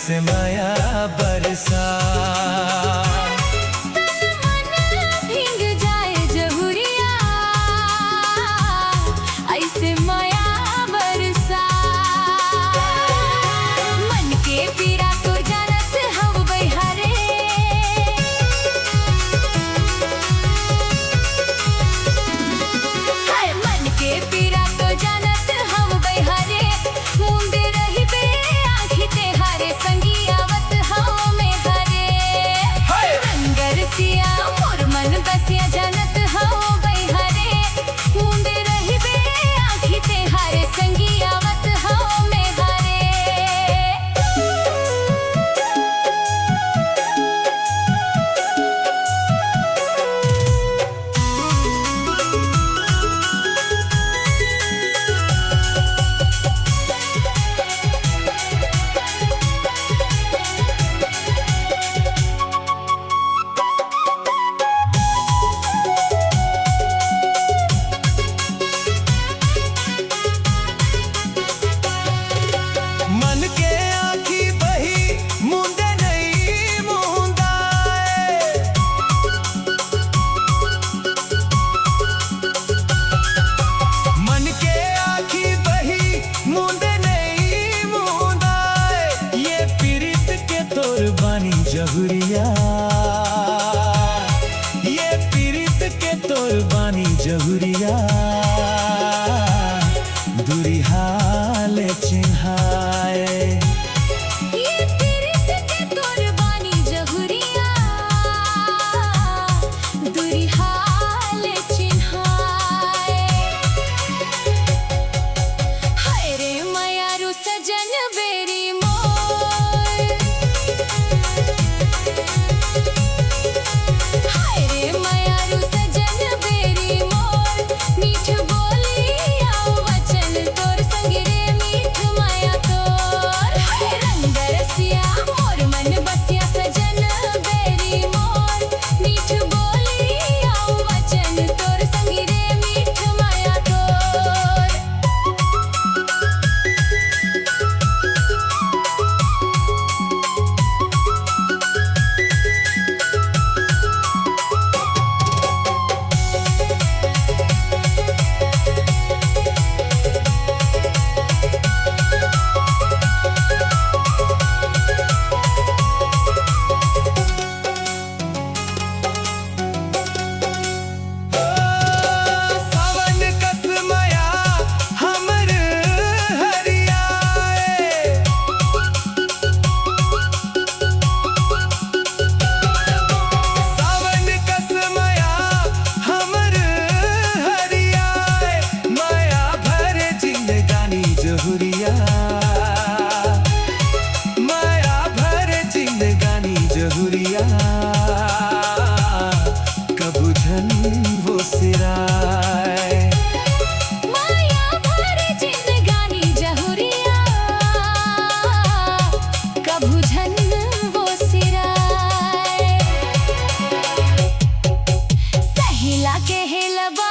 ऐसे माया बरसा। ऐसे माया बरसा मन के पीरा तो जानत हम बहारे। हाय मन के पीरा तो जानत हम बहारे। मुंडे रही बे आँखी ते हारे संगी आवत हम में हरे। रंगर सिया मोर मन बसिया जानत हम बहारे। मुंडे रही बे आँखी ते हारे संगी आवत हम में हरे। मन के आँखी बही मुंदे नहीं मुंदाए। मन के आँखी बही मुंदे नहीं मुंदाए। ये पीरित के तोर बानी जहुरिया। ये पीरित के तोर बानी जहुरिया। दूरी हाल चिन्हाए। ये पीरित के तोर बानी जहुरिया। दूरी हाल चिन्हाए। हाय रे मायारू सजन बेरी मोर। हाय रे मायारू सजन बेरी मोर। मीठ बोली आओ वचन तोर संग रे मीठ माया तोर। हाय रंग रसिया मोर मन बसिया सजन बेरी मोर। मीठ बोली आओ वचन तोर संग रे मीठ माया तोर। सावन कस माया हमर हरियाए। सावन कस माया हमर हरियाए। माया भर जिंदगानी जहुरिया। माया भर जिंदगानी जहुरिया। कबू धन वो सिराए। माया भर जिंदगानी जहुरिया। कभू झन वो सिराए। सहिला के हेलबा